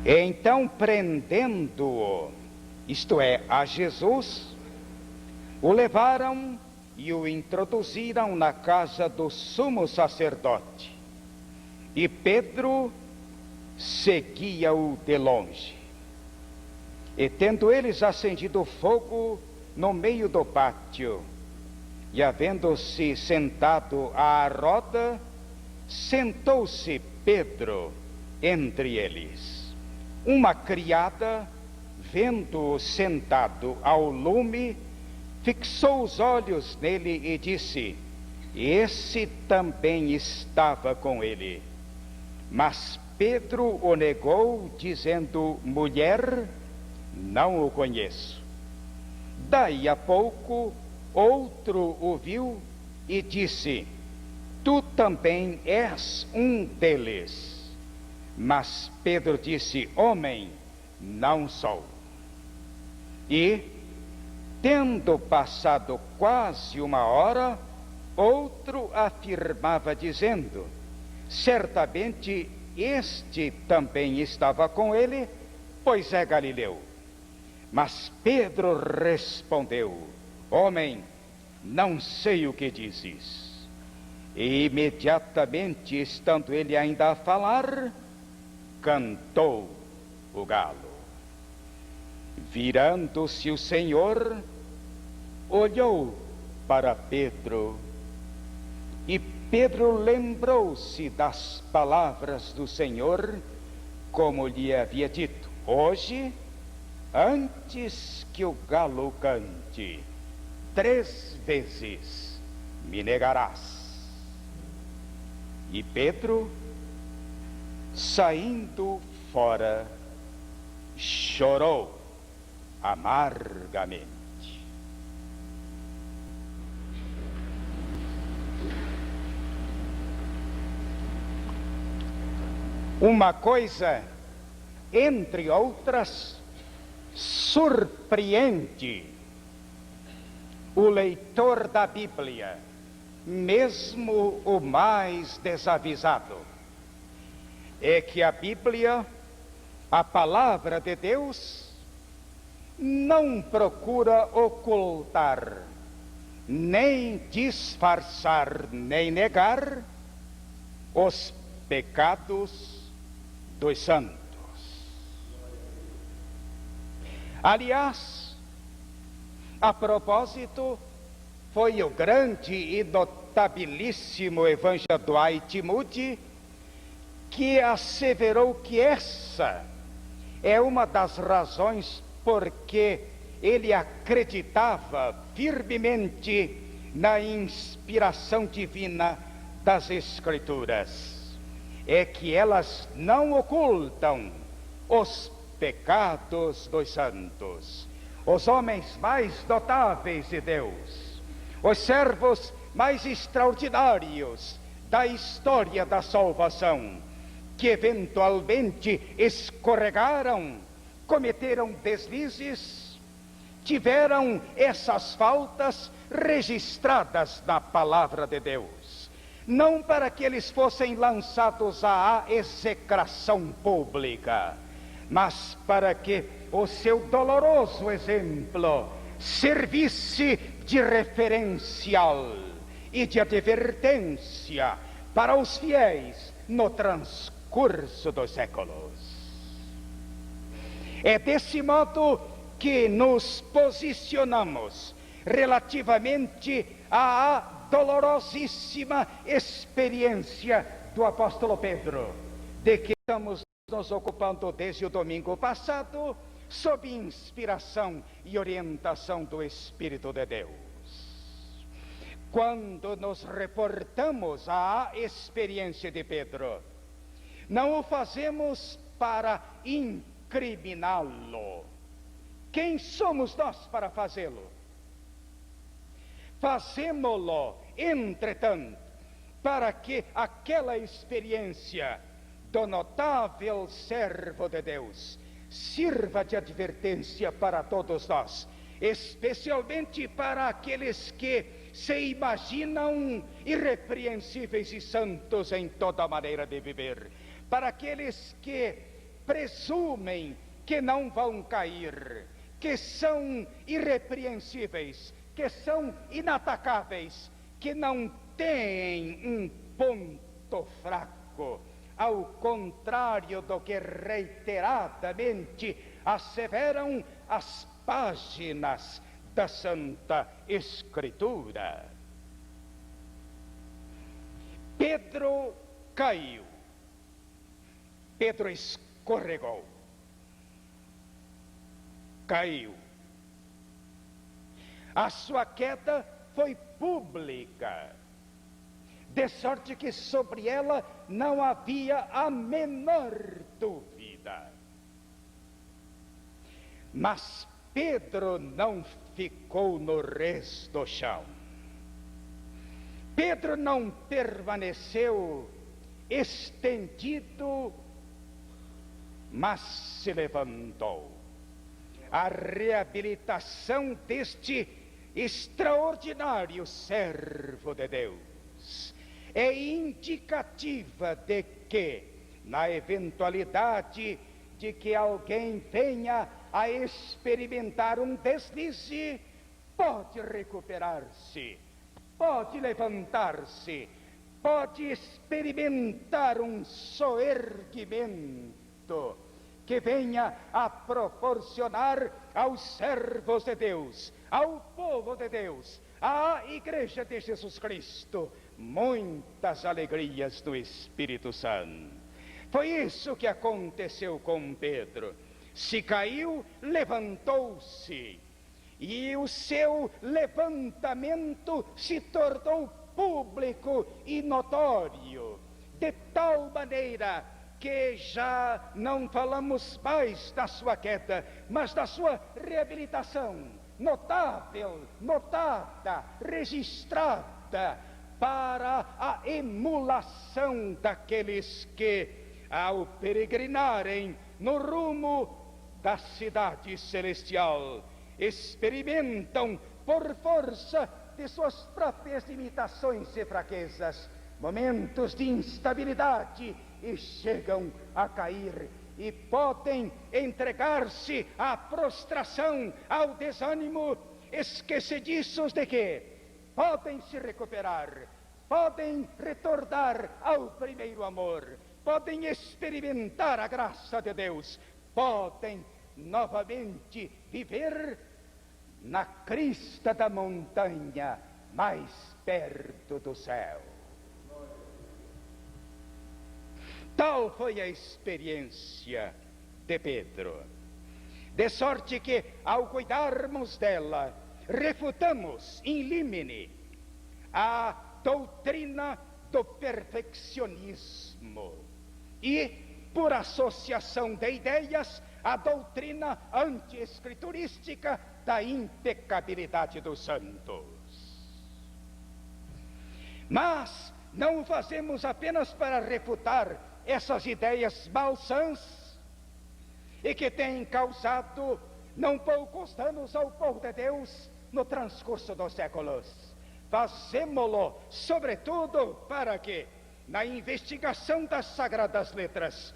Então, prendendo-o, isto é, a Jesus, o levaram e o introduziram na casa do sumo sacerdote. E Pedro seguia-o de longe. E tendo eles acendido fogo no meio do pátio, e havendo-se sentado à roda, sentou-se Pedro entre eles. Uma criada, vendo-o sentado ao lume, fixou os olhos nele e disse: esse também estava com ele. Mas Pedro o negou, dizendo: mulher, não o conheço. Daí a pouco, outro o viu e disse: tu também és um deles. Mas Pedro disse: homem, não sou. E, tendo passado quase uma hora, outro afirmava, dizendo: certamente este também estava com ele, pois é galileu. Mas Pedro respondeu: homem, não sei o que dizes. E imediatamente, estando ele ainda a falar, cantou o galo. Virando-se o Senhor, olhou para Pedro, e Pedro lembrou-se das palavras do Senhor, como lhe havia dito: hoje, antes que o galo cante, 3 vezes me negarás. E Pedro, saindo fora, chorou amargamente. Uma coisa, entre outras, surpreende o leitor da Bíblia, mesmo o mais desavisado. É que a Bíblia, a palavra de Deus, não procura ocultar, nem disfarçar, nem negar os pecados dos santos. Aliás, a propósito, foi o grande e notabilíssimo evangelho Dwight Moody que asseverou que essa é uma das razões porque ele acreditava firmemente na inspiração divina das Escrituras. É que elas não ocultam os pecados dos santos, os homens mais notáveis de Deus, os servos mais extraordinários da história da salvação, que eventualmente escorregaram, cometeram deslizes, tiveram essas faltas registradas na palavra de Deus, não para que eles fossem lançados à execração pública, mas para que o seu doloroso exemplo servisse de referencial e de advertência para os fiéis no transcurso dos séculos. É desse modo que nos posicionamos relativamente à dolorosíssima experiência do apóstolo Pedro, de que estamos nos ocupando desde o domingo passado, sob inspiração e orientação do Espírito de Deus. Quando nos reportamos à experiência de Pedro, não o fazemos para incriminá-lo. Quem somos nós para fazê-lo? Fazemo-lo, entretanto, para que aquela experiência do notável servo de Deus sirva de advertência para todos nós, especialmente para aqueles que se imaginam irrepreensíveis e santos em toda maneira de viver, para aqueles que presumem que não vão cair, que são irrepreensíveis, que são inatacáveis, que não têm um ponto fraco, ao contrário do que reiteradamente asseveram as páginas da Santa Escritura. Pedro caiu, Pedro escorregou, caiu. A sua queda foi pública, de sorte que sobre ela não havia a menor dúvida. Mas Pedro não ficou no res do chão. Pedro não permaneceu estendido, mas se levantou. A reabilitação deste extraordinário servo de Deus é indicativa de que, na eventualidade de que alguém venha a experimentar um deslize, pode recuperar-se, pode levantar-se, pode experimentar um soerguimento que venha a proporcionar aos servos de Deus, ao povo de Deus, à Igreja de Jesus Cristo, muitas alegrias do Espírito Santo. Foi isso que aconteceu com Pedro. Se caiu, levantou-se, e o seu levantamento se tornou público e notório, de tal maneira que já não falamos mais da sua queda, mas da sua reabilitação, notável, notada, registrada, para a emulação daqueles que, ao peregrinarem no rumo da cidade celestial, experimentam, por força de suas próprias limitações e fraquezas, momentos de instabilidade, e chegam a cair, e podem entregar-se à prostração, ao desânimo, esquecediços de que podem se recuperar, podem retornar ao primeiro amor, podem experimentar a graça de Deus, podem novamente viver na crista da montanha, mais perto do céu. Tal foi a experiência de Pedro, de sorte que, ao cuidarmos dela, refutamos in limine a doutrina do perfeccionismo e, por associação de ideias, a doutrina anti-escriturística da impecabilidade dos santos. Mas não o fazemos apenas para refutar essas ideias malsãs e que têm causado não poucos danos ao povo de Deus no transcurso dos séculos. Fazemo-lo, sobretudo, para que, na investigação das Sagradas Letras,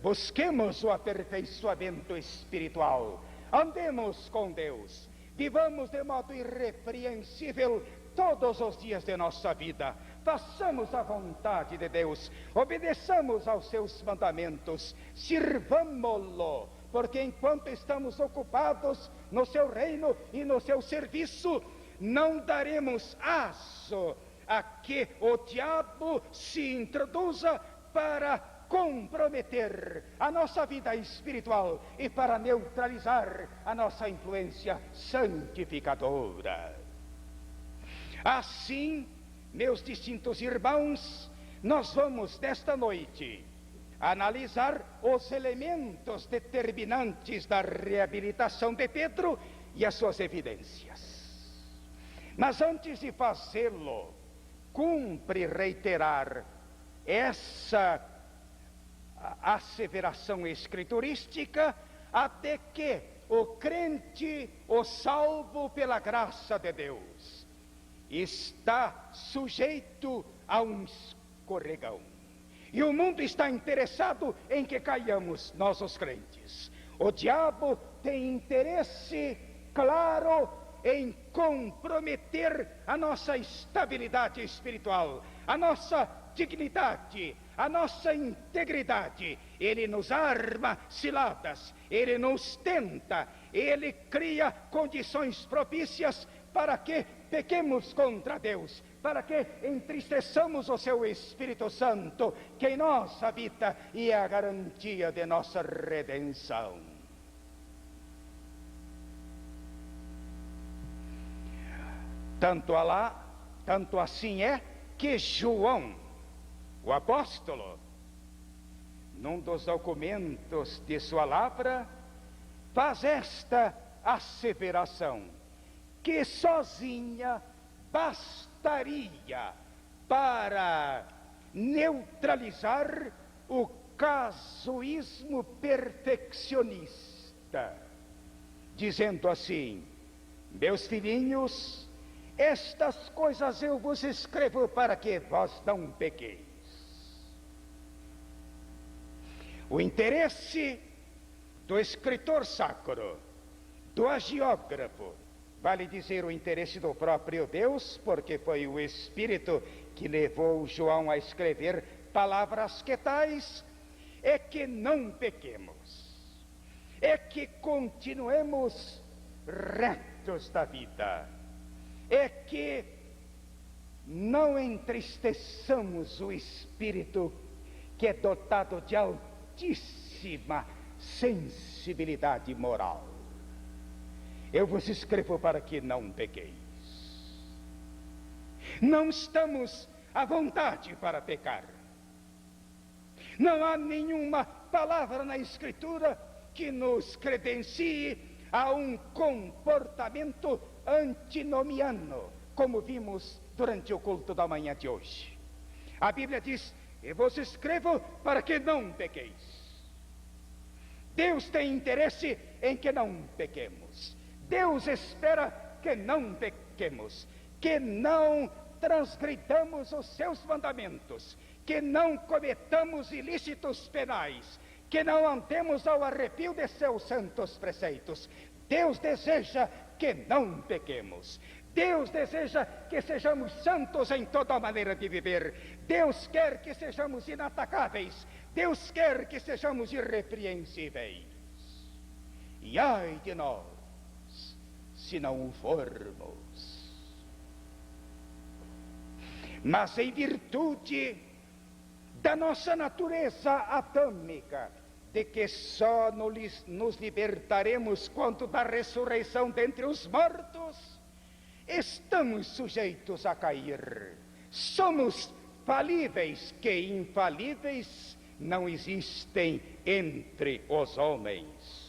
busquemos o aperfeiçoamento espiritual, andemos com Deus, vivamos de modo irrepreensível todos os dias de nossa vida, façamos a vontade de Deus, obedeçamos aos seus mandamentos, sirvamo-lo, porque enquanto estamos ocupados no seu reino e no seu serviço, não daremos aço a que o diabo se introduza para comprometer a nossa vida espiritual e para neutralizar a nossa influência santificadora. Assim, meus distintos irmãos, nós vamos nesta noite analisar os elementos determinantes da reabilitação de Pedro e as suas evidências. Mas antes de fazê-lo, cumpre reiterar essa asseveração escriturística, até que o crente, o salvo pela graça de Deus, está sujeito a um escorregão. E o mundo está interessado em que caiamos, nós os crentes. O diabo tem interesse claro em comprometer a nossa estabilidade espiritual, a nossa dignidade, a nossa integridade. Ele nos arma ciladas, ele nos tenta, ele cria condições propícias para que pequemos contra Deus, para que entristeçamos o seu Espírito Santo, que em nós habita e é a garantia de nossa redenção. Tanto assim é que João, o apóstolo, num dos documentos de sua lavra, faz esta asseveração, que sozinha bastaria para neutralizar o casuísmo perfeccionista, dizendo assim: meus filhinhos, estas coisas eu vos escrevo para que vós não pequeis. O interesse do escritor sacro, do agiógrafo, vale dizer o interesse do próprio Deus, porque foi o Espírito que levou João a escrever palavras que tais, é que não pequemos, é que continuemos retos da vida, é que não entristeçamos o Espírito, que é dotado de altíssima sensibilidade moral. Eu vos escrevo para que não pequeis. Não estamos à vontade para pecar. Não há nenhuma palavra na Escritura que nos credencie a um comportamento antinomiano, como vimos durante o culto da manhã de hoje. A Bíblia diz: eu vos escrevo para que não pequeis. Deus tem interesse em que não pequemos. Deus espera que não pequemos, que não transgridamos os seus mandamentos, que não cometamos ilícitos penais, que não andemos ao arrepio de seus santos preceitos. Deus deseja que não pequemos. Deus deseja que sejamos santos em toda maneira de viver. Deus quer que sejamos inatacáveis. Deus quer que sejamos irrepreensíveis. E ai de nós, se não o formos. Mas em virtude da nossa natureza atômica, de que só nos libertaremos quando da ressurreição dentre os mortos, estamos sujeitos a cair. Somos falíveis, que infalíveis não existem entre os homens.